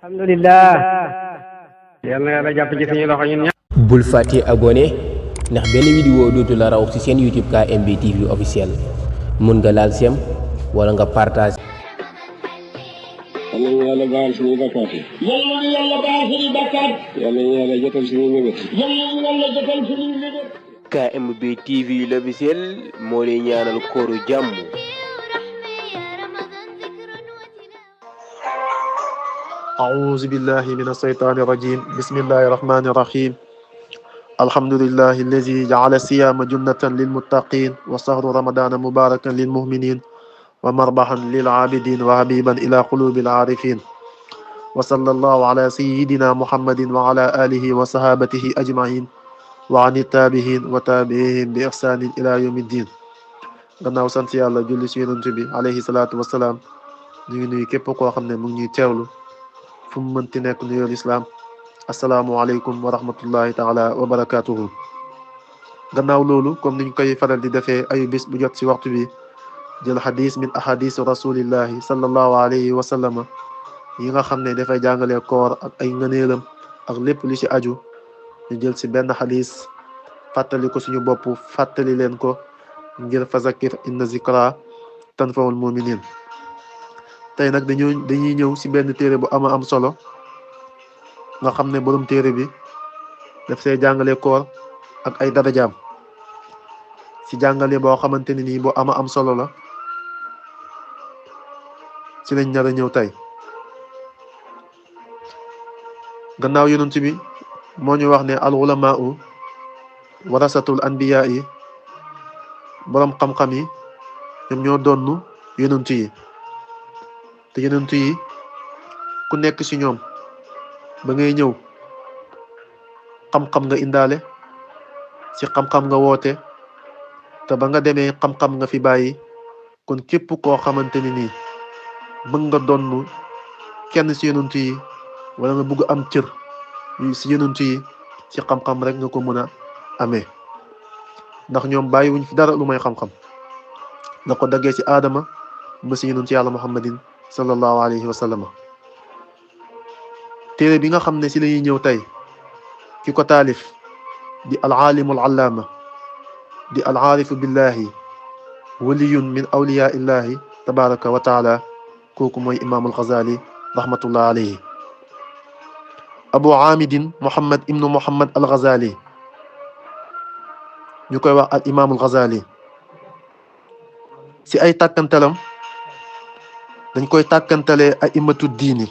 alhamdulillah yal na yàlla jàpp ci suñu loxo ñun ñëpp. bul fàtte abonné ndax benn vidéo dootu la raw ci seen YouTube KMB TV officiel mun nga laal sem wala nga partage. yal nañu yàlla baal suñuy bakkaat yi. yal nañu yàlla baal suñuy bakkaat. yal nañu yàlla jotal suñuy mébét. yal nañu yàlla jotal suñuy mébét. KMB TV l'officiel moo lay ñaanal kooru jàmm. أعوذ بالله من الشيطان الرجيم بسم الله الرحمن الرحيم الحمد لله الذي جعل الصيام جنة للمتقين وشهر رمضان مباركا للمؤمنين ومربحا للعابدين وحبيبا إلى قلوب العارفين وصلى الله على سيدنا محمد وعلى آله وصحابته أجمعين وعن التابعين وتابعيهم بإحسان إلى يوم الدين gannaaw sant yàlla julli ci yonent bi alayhi salaatu wasalaam ñu ngi nuyu képp koo xam ne mu ngi ñuy teewlu fu mu mënti nekk nuyoo lislaam asalaamualeykum wa rahmatullahi taala wa barakatuhu gannaaw loolu comme niñ koy faral di defee ayu bis bu jot ci waxtu bi jël xadis min ahadis rasulillahi sallallahu alayhi wa sallama yi nga xam ne dafay jàngalee koor ak ay ngëneelam ak lépp li ci aju ñu jël ci benn xadis fàttali ko suñu bopp fàttali leen ko ngir fa zakir inna zikra tanfa'ul muminin tey nag dañuy ñëw ci benn téere bu ama am solo nga xam ne borom téere bi daf see jàngale koor ak ay darajaam ci jàngale boo xamante ne nii bu ama am solo la ci lañ nar a ñëw tey gannaaw yonent bi moo ñu wax ne al ulamaa'u warasatul anbiyaa yi boroom xam-xam yi ñoom ñoo donnu yonent yi te yonent yi ku nekk ci ñoom ba ngay ñëw xam-xam nga indaale ci xam-xam nga woote te ba nga demee xam-xam nga fi bàyyi kon képp koo xamante ni nii bëgg nga donn kenn ci yonent yi wala nga bëgg am cër ci yonent yi ci xam-xam rek nga ko mën a amee ndax ñoom bàyyi wuñ fi dara lu may xam-xam la ko daggee ci aadama ba ci yonent yàlla muhammadin sallallahu alayhi wa sallam téere bi nga xam ne ci lañuy ñëw tey ki ko taalif di alaalimul allaama di alaarifu billahi waliyun min awliyaa illahi tabaraka wa taala kooku mooy imaamul Ghazali rahmatullah alayhi abu amidin muhammad ibnu muhammad al Ghazali ñu koy wax al imaamul Ghazali ci ay tàkkantalam dañ koy tàkkantalee a immatu diini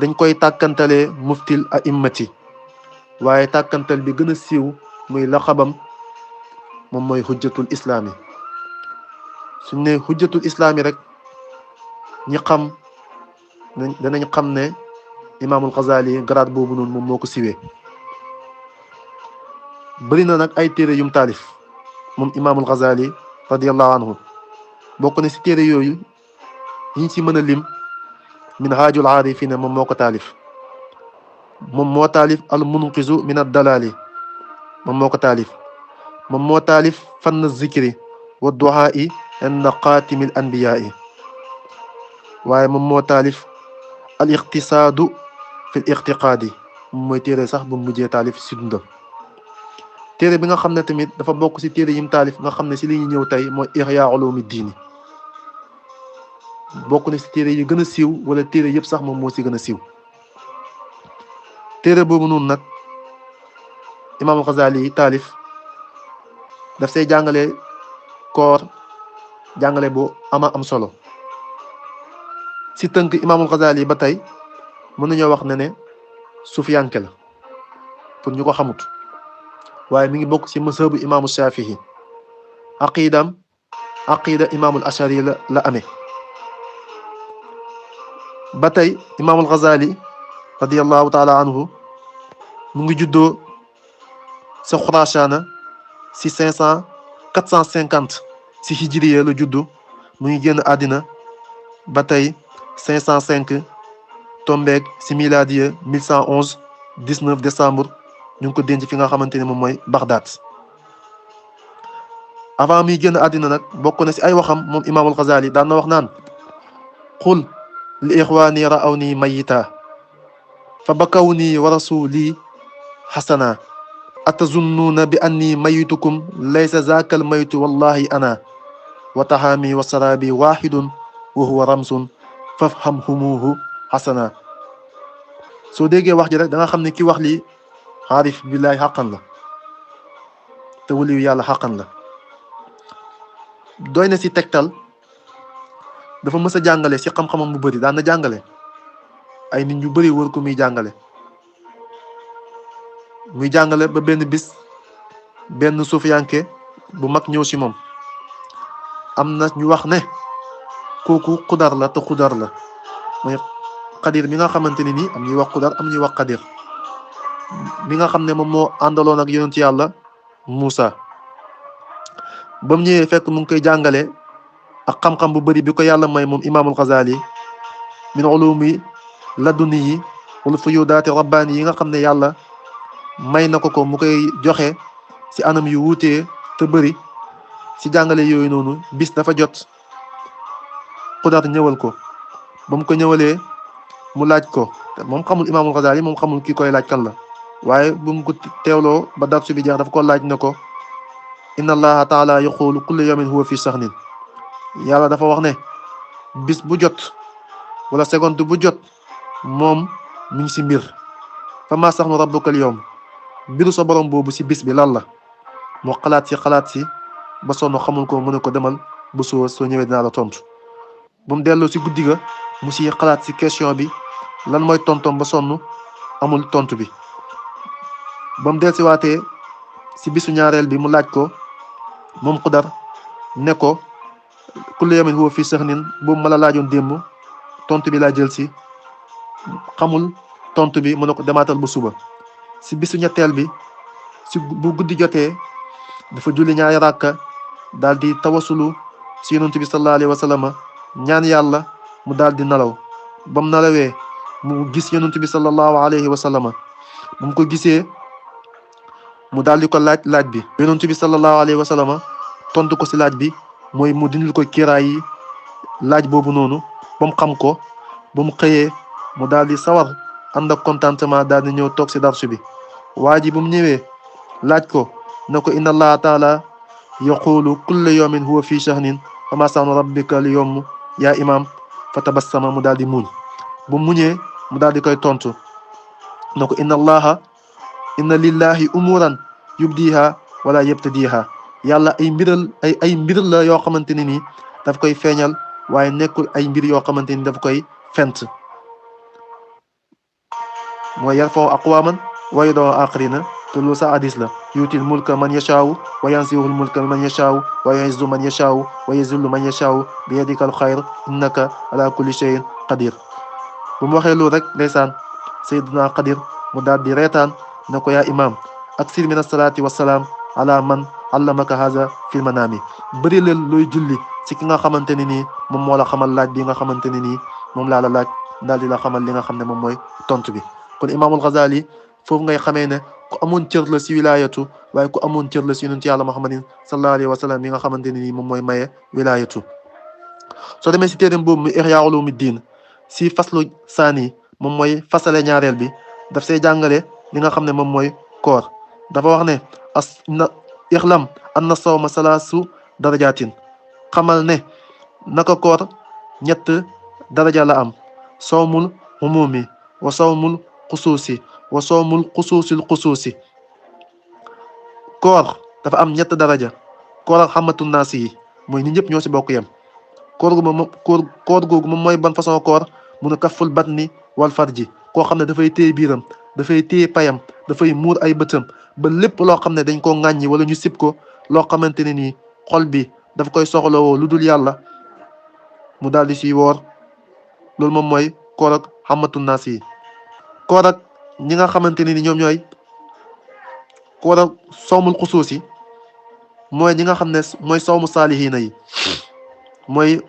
dañ koy tàkkantalee muftil a immati waaye tàkkantal bi gën a siiw muy laxabam moom mooy hujjatul islaami suñ ne hujjatul islaami rek ñi xam danañ xam ne imaamul Ghazali grade boobu noonu moom moo ko siwee bëri na nag ay téere yum taalif moom imaamul Ghazali radiallahu anhu bokk na ci téere yooyu yiñ ci mën a lim minhajul aarifina moom moo ko taalif moom moo taalif al munqizu min ad dalali moom moo ko taalif moom moo taalif fann zikri wa duhaai inda xaatimil anbiyaai waaye moom moo taalif al iqtisaadu fi l iqtiqaadi moom mooy téere sax bu mujjee taalif si dundam téere bi nga xam ne tamit dafa bokk ci téere yim taalif nga xam ne ci li ñu ñëw tey mooy ihya ulumi diini bokk na ci téere yi gën a siiw wala téere yëpp sax moom moo ci gën a siiw téere boobu noonu nag imaamul Ghazali yi taalif daf say jàngale koor jàngale bu ama am solo ci tënk imaamul Ghazali ba tey mën nañoo wax ne ne sufiyanke la pour ñu ko xamut waaye mi ngi bokk ci mazhabu imaamu Shafi'i aqida imaamul Ashari la amee ba tey imaamul Ghazali radiallahu taala anhu mu ngi juddoo sa Xuraasana ci 450 ci hijriya la juddu mu ngi génn àddina ba tey 505 tombeeg ci miladiya 1111 19 décembre ñu ngi ko denc fi nga xamante ne moom mooy Bagdad avant muy génn àddina nag bokk na ci ay waxam moom imaamul Ghazali daan na wax naan qul li ixwaani ra'awni mayita fa bakawni wa rasuli xasana atazunnuuna bi anni mayitukum laysa zaakal maytu wallahi ana wa tahaami wa saraabi waxidun wa huwa ramsun fafhamhumuhu xasana. soo déggee wax ji rek da nga xam ne ki wax lii xaarif billahi xaqan la te waliyu yàlla xaqan la. doy na si tegtal dafa mës a jàngale si xam-xamam bu bëri daan na jàngale ay nit ñu bëri wër ko muy jàngale ba benn bis benn suufiyanke bu mag ñëw si moom. am na ñu wax ne kooku xudar la te xudar la mooy xadir mi nga xamante ne nii am ñuy wax xudar am ñuy wax xadir mi nga xam ne moom moo àndaloon ak yonent yàlla Muusa. ba mu ñëwee fekk mu ngi koy jàngale ak xam-xam bu bëri bi ko yàlla may moom imaamul Xasaali min ulumi laduni yi wala fuyudaati rabbaani yi nga xam ne yàlla may na ko mu koy joxe si anam yu wuutee te bëri si jàngale yooyu noonu. bis dafa jot xudar ñëwal ko ba mu ko ñëwalee mu laaj ko moom xamul imaamul Xasaali moom xamul ki koy laaj kan la waaye bu mu ko teewloo ba darsu bi jeex dafa ko laaj ne ko inna allaha taala yaqulu kullu yawmin huwa fi saxnin yàlla dafa wax ne bis bu jot wala seconde bu jot moom mi ngi si mbir fa ma saxnu rabbuka al yawm mbiru sa borom boobu si bis bi lan la moo xalaat si ba sonn xamul ko mu ne ko demal bu soo ñëwee dinaa la tontu. bu mu delloo si guddi ga mu si xalaat si question bi lan mooy tontom ba sonn amul tontu bi. ba mu dellusiwaatee si bisu ñaareel bi mu laaj ko moom xudar ne ko kullu yawmin huwa fi saxnin boobu ma la laajoon démb tontu bi laa jël si xamul tontu bi mu ne ko demaatal bu suba. si bisu ñetteel bi si bu guddi jotee dafa julli ñaari rakka daal di tawasulu si yonent bi sallallahu alayhi wa sallam ñaan yàlla mu daal di nalaw. ba mu nalawee mu gis yonent bi sallallahu alayhi wa sallam bu mu ko gisee mu daal di ko laaj bi yonent bi sallallahu alayhi wa sallam tontu ko si laaj bi mooy mu dindil ko kiiraay yi laaj boobu noonu ba mu xam ko. ba mu xëyee mu daal di sawar ànd ak contentement daal di ñëw toog si darsu bi. waa ji bu mu ñëwee laaj ko ne ko inna allaha taala yaqulu kulla yawmin huwa fi shahnin fa ma sa'nu rabbika al yawm yaa imam fa tabassama mu daal di muñ. bu mu muñee mu daal di koy tontu ne ko inna lillahi umuran yubdiha wala yabtadiha yàlla ay mbir la yoo xamante ne nii daf koy feeñal waaye nekkul ay mbir yoo xamante ni daf koy fent. mooy yarfa'u aqwaman wa yada'u aaxarina te loolu sa hadis la yuutil mulka man yashaawu wa yanzi'ul mulka man yashaawu wa yu'izzu man yashaawu wa yuzillu man yashaawu bi yadikal xayr innaka ala kulli shay'in qadir. bu mu waxee loolu rek ndeysaan Seydina Qadir mu daal di reetaan ne ko yaa imam aksir min asalaati wasalaam ala man allamaka haza fil manami bëri leen looy julli si ki nga xamante ne nii moom moo la xamal laaj bi nga xamante ne nii moom laa la laaj daal di la xamal li nga xam ne moom mooy tontu bi. kon imaamul Ghazali foofu ngay xamee ne ku amoon cër la si wilaayatu waaye ku amoon cër la si yonent yàlla Muhammadin sallallahu alayhi wa sallam mi nga xamante ne nii moom mooy maye wilaayatu. soo demee si téeréem boobu mu Ihya Ulumuddin si faslu saani moom mooy fasale ñaareel bi daf say jàngale li nga xam ne moom mooy koor. dafa wax ne ixlam anna sawma salaasu darajatin xamal ne naka koor ñett daraja la am sawmul umumi wa sawmul xusuusi wa sawmul xusuusil koor dafa am ñett daraja. koor ak xamatu naasi yi mooy nit ñëpp ñoo si bokk yem. koor googu moom mooy ban façon koor mun a kaful batni wal farji koo xam ne dafay téye biiram dafay téye payam dafay muur ay bëtam ba lépp loo xam ne dañ koo ŋàññi wala ñu sib ko loo xamante ne nii xol bi daf koy soxlawoo lu dul yàlla mu daal di siy woor. loolu moom mooy koor ak xamatu naas yi. koor ak ñi nga xamante ne ni ñoom ñooy koor ak sawmul xusuus yi mooy ñi nga xam ne mooy sawmu saalihiina yi mooy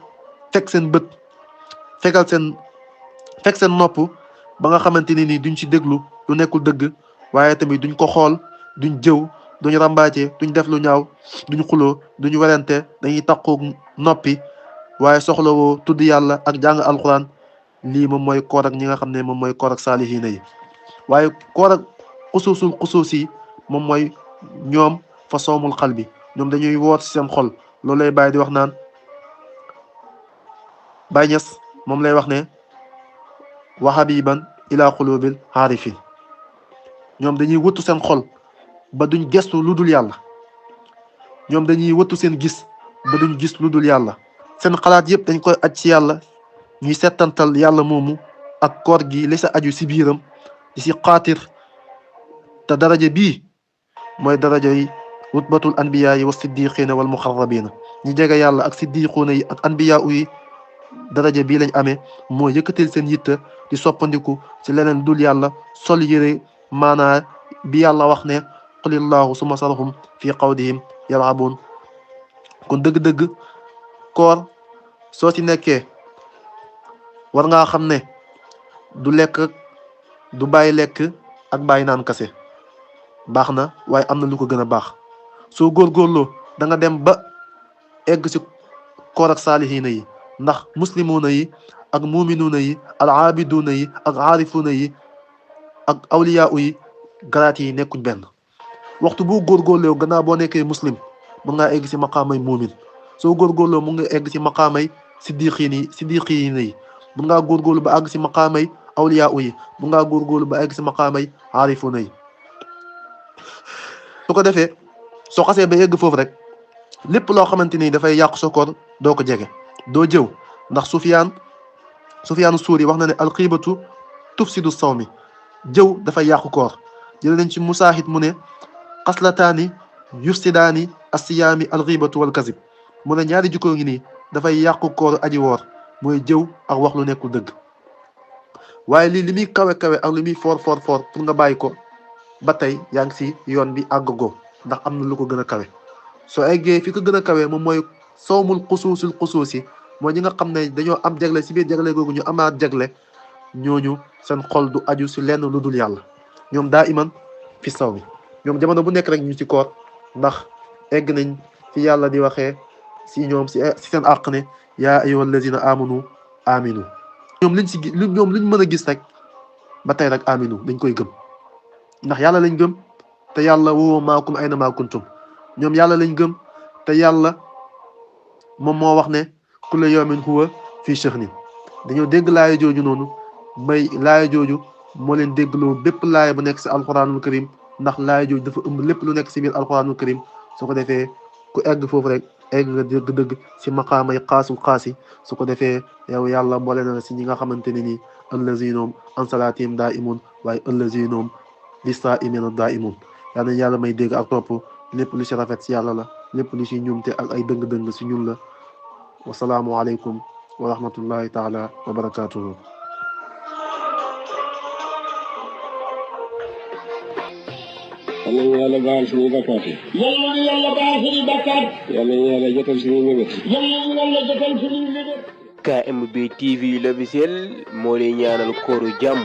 fekk seen bët fekk seen nopp ba nga xamante ne ni duñ ci déglu lu nekkul dëgg waaye tamit duñ ko xool duñ jëw duñ rambaaje duñ def lu ñaaw duñ xuloo duñ werante dañuy taqoog noppi waaye soxlawoo tudd yàlla ak jàng alquran lii moom mooy koor ak ñi nga xam ne moom mooy koor ak saalihiina yi waaye koor ak xusuus yi moom mooy ñoom fa soomul xal bi ñoom dañuy woor ci seen xol loolu lay bàyyi di wax naan Baay Ñas moom lay wax ne wa habiban ila xulubil aarifin ñoom dañuy wëttu seen xol ba duñ gestu lu dul yàlla ñoom dañuy wëttu seen gis ba duñ gis lu dul yàlla seen xalaat yëpp dañ koy aj ci yàlla ñuy settantal yàlla moomu ak koor gi li sa aju si biiram di si xaatir te daraja bii mooy daraja yi rutbatul anbiya yi wa siddiqina wal muxarrabina ñi jege yàlla ak siddiquuna yi ak anbiya yi daraja bii lañ amee moo yëkkatil seen yitta di soppandiku ci leneen dul yàlla sol yére maanaa bi yàlla wax ne qulillahu summa sarhum fi qawdihim yal'abun kon dëgg-dëgg koor soo ci nekkee war ngaa xam ne du lekk du bàyyi lekk ak bàyyi naan kase baax na waaye am na lu ko gën a baax soo góorgóorloo da nga dem ba egg ci koor ak saalihiina yi ndax muslimuuna yi ak muminuuna yi al aabiduuna yi ak aarifuuna yi ak awliyaa yi garaat yi nekkuñ benn waxtu boo góorgóorloo gannaaw boo nekkee muslim mun ngaa egg ci maqaamay muumin soo góorgóorloo mun nga egg ci maqaamay siddiqiina yi mun ngaa góorgóorlu ba àgg ci maqaamay awliyaa yi mun ngaa góorgóorlu ba egg ci maqaamay aarifuuna yi su ko defee soo xasee ba egg foofu rek lépp loo xamante ni dafay yàqu sa koor doo ko jege doo jëw ndax Sufyaan Suuri wax na ne alxiibatu tufsidu sawmi jëw dafay yàqu koor jële nañ ci Musaahid mu ne xaslataani yufsidaani asiyaami alxiibatu wal kasib mu ne ñaari jukkoo ngi nii dafay yàqu koor aji woor mooy jëw ak wax lu nekkul dëgg waaye lii li muy kawe ak li muy foor pour nga bàyyi ko ba tey yaa ngi si yoon bi àggagoo ndax am na lu ko gën a kawe soo eggee fi ko gën a kawe moom mooy sawmul xusuusi mooy ñi nga xam ne dañoo am jagle si biir jagle googu ñu amaat jagle ñooñu seen xol du aju si lenn lu dul yàlla ñoom daa iman fi saw mi ñoom jamono bu nekk rek ñu ci koor ndax egg nañ fi yàlla di waxee si ñoom si seen àq ne yaa ayyuhal lazina amanu aminu ñoom liñ mën a gis rek ba tey rek aminu dañ koy gëm ndax yàlla lañ gëm te yàlla woo maakum ayna maa kuntum ñoom yàlla lañ gëm te yàlla moom moo wax ne kullu yawmin huwa fii sha'nin dañoo dégg laaya jooju noonu may laaya jooju moo leen déggloo bépp laaya bu nekk si alquranul karim ndax laaya jooju dafa ëmb lépp lu nekk si biir alquranul karim su ko defee ku egg foofu rek egg nga dëgg-dëgg si maqaamay xaasi su ko defee yow yàlla boole na si ñi nga xamante ne nii allazinoom an salaatihim daa'imuun waaye allazinoom lis-saa'imiina daa'imuun yal nañ yàlla may dégg ak topp lépp lu si rafet si yàlla la lépp lu si ñumte ak ay dëng-dëng si ñun la wasalaamu aleykum wa rahmatullahi taala wa barakatuhu yal nañu yàlla baal suñuy bakkaat yi. yal nañu yàlla baal suñuy bakkaat. yal nañu yàlla jotal suñuy mébét. yal nañu yàlla jotal suñuy mébét. KMB TV l'officiel moo lay ñaanal kooru jàmm